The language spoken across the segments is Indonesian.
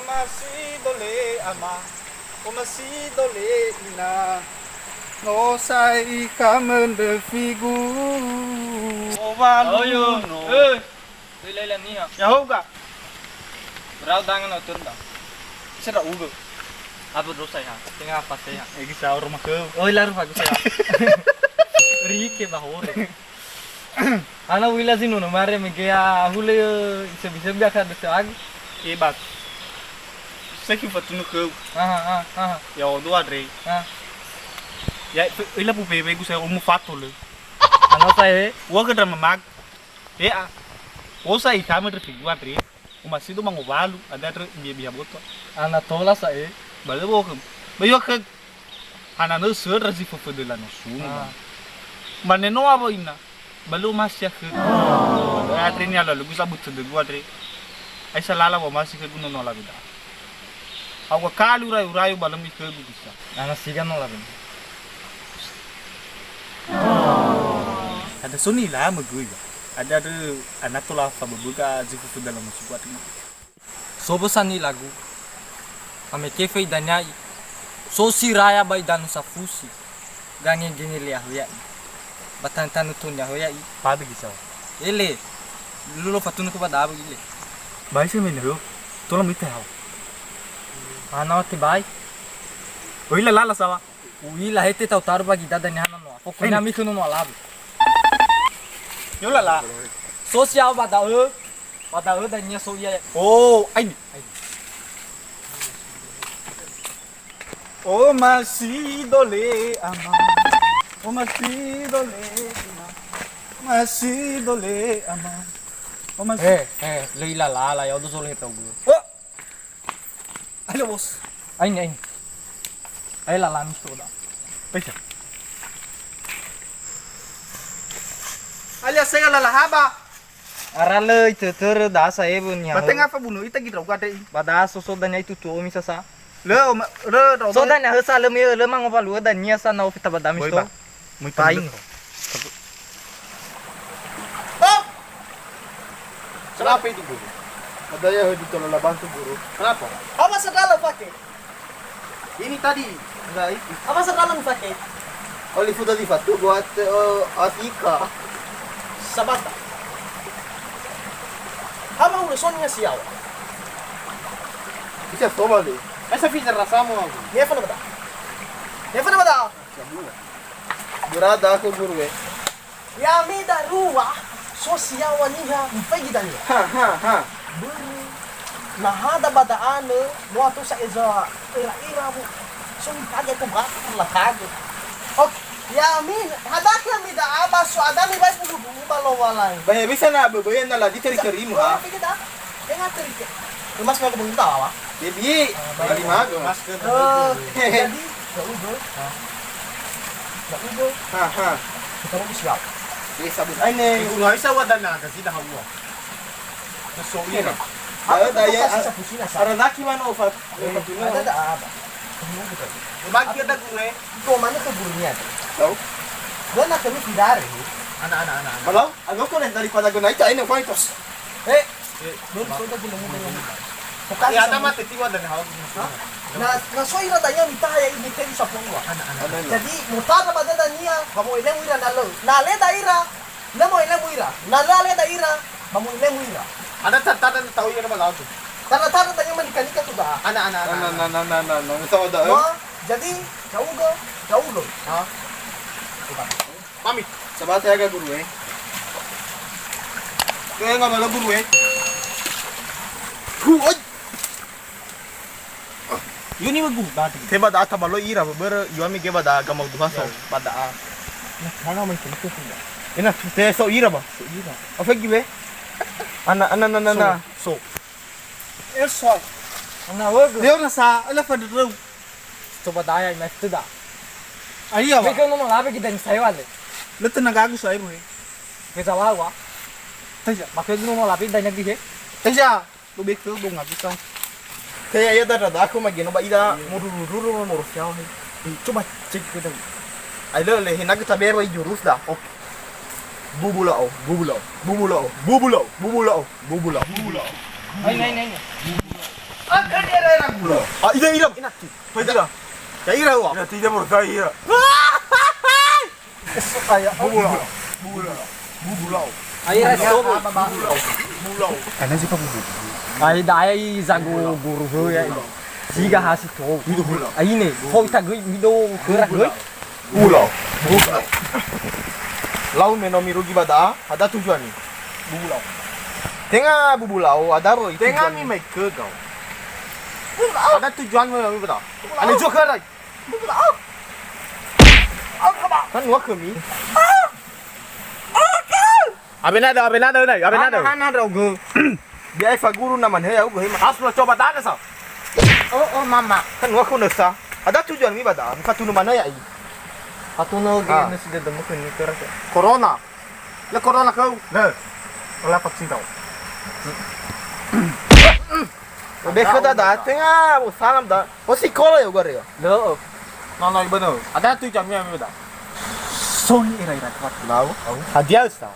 masih dole ama, o masih dole ina. No sai kamen de figu. O valu no. Tôi lấy làm gì hả? Ya hoga. Berapa tangan atau tidak? Sera ugo. Apa dosa ya? Tengah apa saya? Egi sa rumah ke. Oh, ilar aku saya. Rike bahore. Ana wila sinu no mare me kaya hule se bisa biasa ada ag. E bak. Seki fatunu ke. Ya o do adre. Ya ila pu bebe gu sa umu fatole. Ano saya? Wa ke drama mag. E a. O sa I kamen de figu adre. O masih do mango valu, ada adre biya boto. Ana tola saya. Bale bo ke. Bayo ke. Ana no sur razi fofu de la no sunu. Mane no abo ina. Balu masih ke. Adre ni ala lu bisa butu de gu adre. Ai salala bo masih ke gu no la vida. Agua kalu rayu balam ke gu bisa. Ana siga no labin. Ada suni lah magui. Ada anak tu lah fabuga zifu dalam sebuah ini. Sobosani lagu. Ame kefe danyai. Sosi raya bai dan safusi. Gangen gini liah hoya. Batang tanu tunya hoya. Pada gisau. Ele. Lulo fatunu ko badabu ile. Bai se menero. Tola mita hao. Ana te bai. Oila lala sawa. Uila hete tau taru bagi dada nyana no. Pokoknya mi kuno no alabu. Yola la. Sosial badau dan nya so iya. Oh, ini. Oh masih dole ama. Oh masih dole ama. Masih dole ama. Oh masih. Leila la ya do solo tau gu. Oh. Halo bos. Ai. Ai la mi sto da. Pesa. Alias saya lalahaba. Arale teter da sa ebun ya. Bateng apa bunuh ita gitu gua deh. Bada so dan itu tu mi sasa. Le So dan ya sa le mang palu dan nya sa na ofita bada mi sto. Muito Paing. Oh. Kenapa itu guru? Ada ya di tolong bantu guru. Kenapa? Apa segala pakai? Ini tadi enggak itu. Apa segala pakai? Olivo da tu buat Afrika. Sabata. Apa udah soalnya siapa? Bisa coba deh. Essa fiz rasamu aku. Dia apa beda? Dia apa beda? Berada aku guru eh. Ya mida ruwa sosial waniha mpegi dani. Ha. Buru. Nahada badaan mo ato sa ira bu. So kaget ko ba la kaget. Okay. Ya min, hadak ya mida aba so adami bai pulu balo walai. Banyak bisa na bebeyan na la di terikerimu ha. Pigi da. Dengar terike. Mas mau kebun tawa. Baby, bali mago. Jadi, Gak ubo. Ha. Kita mau siap. Bisa bisa. Ay ne, kung isa wadan na kasi dah mo. So ira. Daya sa kusina sa. Aranaki man o fa. Ada apa? Bagyo da guru eh. Ikaw man ito gurunya. Tahu? Doon na kami pidari. Ana. Malo, ano ko rin daripada gunay tayo ng fightos. Doon ko na gulo mo na. Kaya tama titiwa dan hawag. Na soy na tayo mitaya ibigay sa pungwa. Jadi mutada ba dada niya, bamo ilang wira na lo. Nale daira. Namo ilang wira. Nalale daira, bamo ilang wira. Ada tatan tahu yun naman ako. Tara tayo manikanika to ba? Ana. Ito da. Jadi kaulo. Ha? Pamit. Sabat saya ka guru eh. Kaya nga mala guru eh. Huwag! Yun yung mag-gubati. Te ba da tabalo ira ber yuami ke ba da gamag duha so ba da. Kana may kunto ko. Ina te so ira ba? So ira. Afag gibe? Ana. So. Eso. Ana wag. Deo na sa ala pa do. To badaya na tuda. Ayya May ba? kuno mo labi kita ni sayo ale. Leto nagago sa iro eh. May sawawa. Taya. Bakit mo labi dan nagdihe? Taya. Lubik ko bunga bisa. Kaya ya da ako magino ba ida murururu morosyaw. Coba cek kita. Ay le hinag taber way jurus da. Okay. Bubulao. Ay. Ah, kan dia Tidak iram, enak tuh. Tidak. Ya ira wa. Ya tidak percaya. Ayah, Bubulau. Ai resto. Karena sih Pak bubu. Ai dai zago guru ho ya. Jiga hasi to. Ai ne, ho ta gui mido gerak gui. Bulau. lau menomi rugi bada, ada tujuan nih. Bubulau. Tengah bubulau, ada boy. Tengah mi make kau. Ada tujuan mo mi bada. Ane jo kerai. Kan wa kami. Abenado nih, abenado. Abenado go. Biar fa guru naman he aku he. Aslo coba tanya sa. Oh mama. Kan wa kuno sa. Ada tujuan mi bada. Fatunu mana ya i. Fatunu ge nasi de demo kun ni kerja. Corona. La corona kau. Nah. Olah vaksin tau. Beka da tengah mo salam da. O sekolah yo gore yo. Lo. Nonoi benar. Ada tujuan mi beda. Sony ira kuat. Lau. Hadiah sa.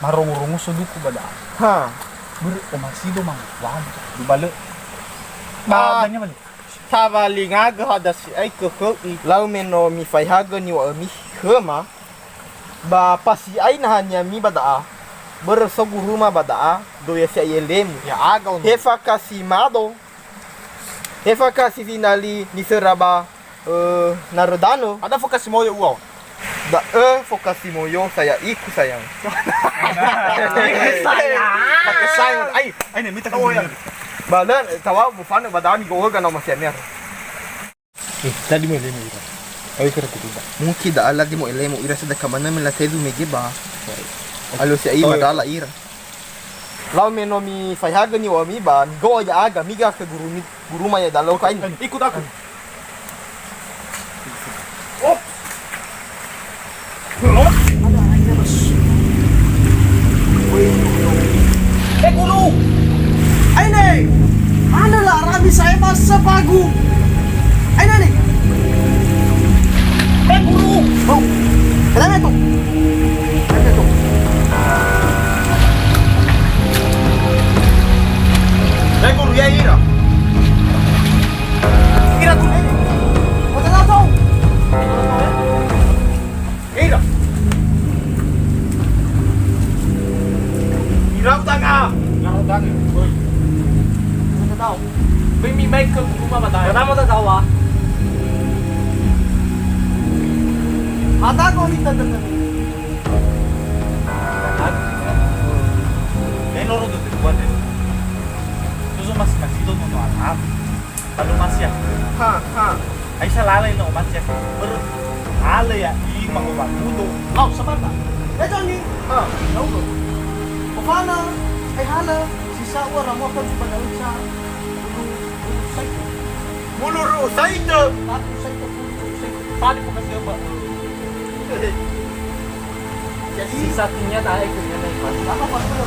Marungu-rungu suduku bada. Ha. Beri omasido mang. Wah, di balik. Ah. Baganya balik. Sabali nga ga si ay ko i. Lau meno mi fai haga ni wa mi hema. Ba pasi ay na hanya mi bada. Bersogu rumah bada. Do ya si ayelem. Ya agak. Hefa kasimado. Hefa kasi finali ni seraba narodano. Ada vokasi mau ya uau. Da fokasi mo yo saya iku sayang. Pakai sayang. Ay. Ay, minta Oh, ya. Balan tawa bufano badani go ga no masianer. Tadi mo lemo ira. Ay, kira ko ba. Mungkin da ala di mo elemo ira sa da kamana mela tedu mege ba. Alo si ai madala ira. Lau meno mi fahaga ni wa mi ba go ya aga miga ke guru ma ya dalo kain. Ikut aku. Guru. Ay nih. Ano la rami saya masa pagu. Ay nih. Guru. Oh. Kenapa tuh? Kenapa tuh? Guru ya ira. Ira tuh. Kota tahu. Ira. Ira tanga. Yang utang. Boy. Kota tahu. Bimi make ke rumah badai. Kenapa tak tahu ah? Ada kau kita dengar. Menoro do buat itu. Terus masih do no anak. Lalu masih Ha. ay sa lalay no masih ber ala ya i manguba tudo. Lau sama tak? Eh Johnny. Ha. Lau go. Kofana. Eh hala. Sisa wa ramo ka sa pag-alsa. Muluru saito. Tato sa ito puto. Tadi vokasi apa? Jadi Sisa-satunya tayo ko yan ay pas. apa pa ito?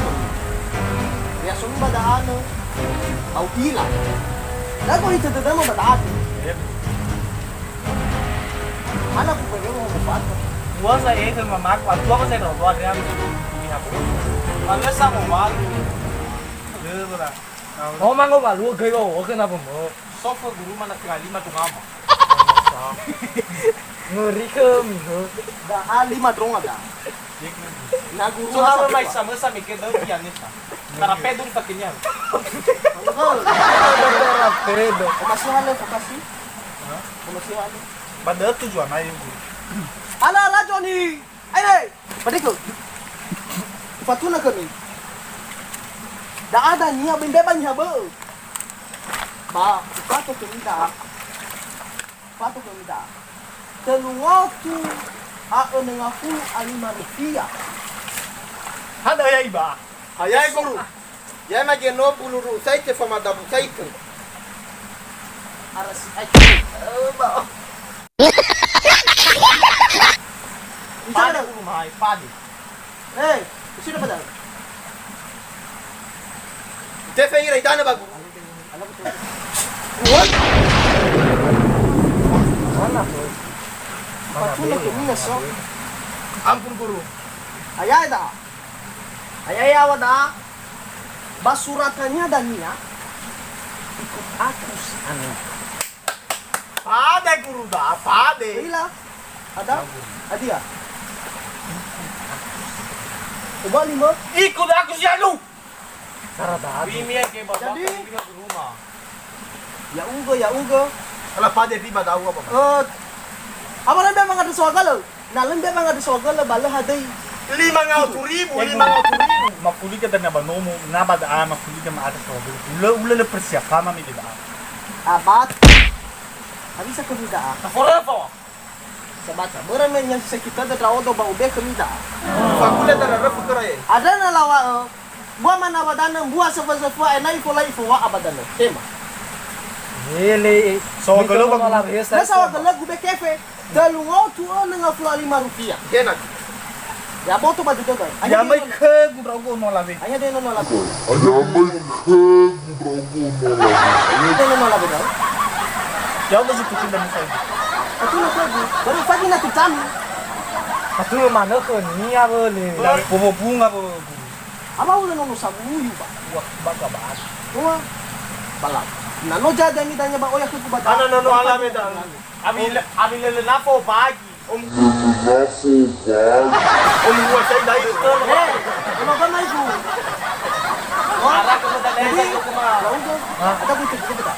Kaya sumba daan. Au pila. Lago ito dadamo ba daan? Mana po ba yung mga Gua sa ito mamaku at gua sa ito gua kaya ini ako. Wala sa mo wala. Debra. Oh mango ba lu kayo, okay na po mo. Sofa guru mana kali matu ngama. Ngeri ke miho. Daan lima drong ada. Naguro So naman may sa mikir daw pianista. Para pedong pakinyan. Pedo. Kumasihan lang kasi. Kumasihan. Pada tujuan ayo guru. Ala rajo ni. Ay, pati ko. Patuna kami. Daada niya benda niya ba? Ba, pato kami da. Pato kami da. Teluwatu ngaku alima rupiah. Hada ya iba. Ayay guru. Yay mageno puluru saite famadabu saite. Aras ay. Ba. Pada guru mahal padi. Hey, sino ba daw? Tefe ira itana ba guru? What? Mana po? Patuna kami na so. Ampun guru. Ayay da. Ayay awa da. Basuratannya dan niya. ikut aku sana. Pade guru dah, pade. Ila, ada? Adia. Coba lima. Ikut aku sih lu. Bimi ke baba Jadi? ke rumah. Ya uga. Kalau pade tiba tahu apa? Apa lembe mga desoga lo? Na lembe mga desoga lo bala haday. 500.000, 500.000. Mapuli ka na ba nomo nga ba da mapuli ka maata sa ulo ulo le persiapan mi da. Abat. Abi sa kumida. Forever. Sa bata. Mura men yang sa kita da traodo ba ube kumida. Fakule dah refu kerai. Ada na lawa buah mana wadana buah sefa enai fola ifuwa abadana. Tema. Ele. So kalau ba malah biasa. Na sawa gala gube kefe. Dalungo tu nga fula 5 rupiah. Kena. Ya boto ba dito ba? ya mai ke gudrago no lawe. Anya de no lago. Ayamay De no lago ba? Ya ba situ tinda mo sa. Atu na pagi. Baru pagi na tutami. Atu mana ke ni apa le? Bobo bunga bo. Aba ulo no sa muyu ba. Wah baga ba. Tua. Balak. Na no jada mi danya ba oya ku ba. Ano no alame dah. Abi le napo pagi. Om gua saya dah itu. Ano ba may ku? Ara ko sa dalaga ko kuma. Ada ku tu kita.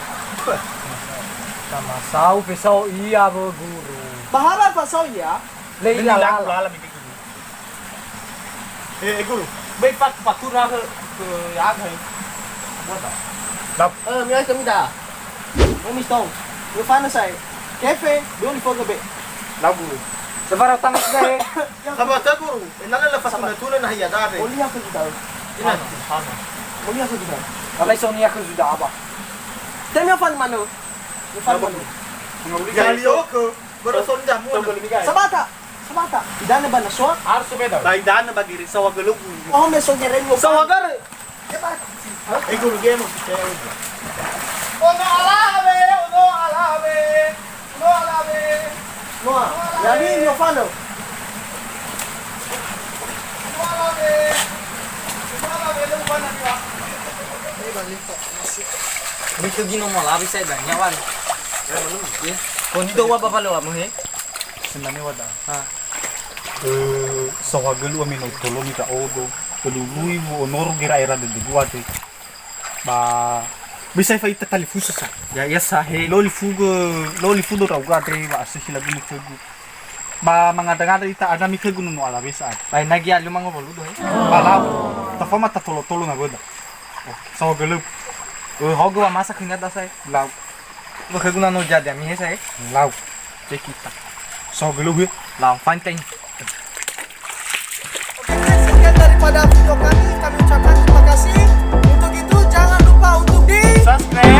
Sama sau pesau iya bo guru. Bahara pa sa ya. Leila Lang la. lala mi ke. Guru. Bai patura ke ya kai. Mi ay kami da. Mi stong. Mi fana sai. Cafe, doon ifo gabi. Lagu. Sebarang tangan sudah eh. Sabar tak guru. Inala lepas kena tulen nah ya dah. Oli ako kita. Ina. Oli ako kita. Kalau Sony aku sudah apa? Temi fan mano. Mi fan mano. Gali oko. Baru sonda mu. Sabata. Idana ba na so? Harus beda. Daidan na bagiri sa wagalog. Oh, me so nyeren mo. Sawagar. Guru game. Ono alave. No. Ya mi yo fano. Bisa gino mo labi sa iba nyawan. Ya. Kung dito wa papalo mo he. Senani wada. Sa wagalu ami no tolo mi ka odo. Tulului mo onor gira era de guate. Ba bisa fa ita talifusa sa. Ya ya sahe. Loli fugo raw gate ba sa sila gulu fugo. Ba mga dangada ita ada mi ke gunu no ala bisa. Pai nagi alu mango boludo he. Balaw. Ta fama ta tolo na goda. Sa wagalu Hogo wa masa kinga dasay. law Bakaguna no jadi mi he say. law. Cekita. Sa wagalu he. Lang fantain. Sekian daripada video kami ucapkan terima kasih. Untuk itu jangan lupa untuk di Subscribe.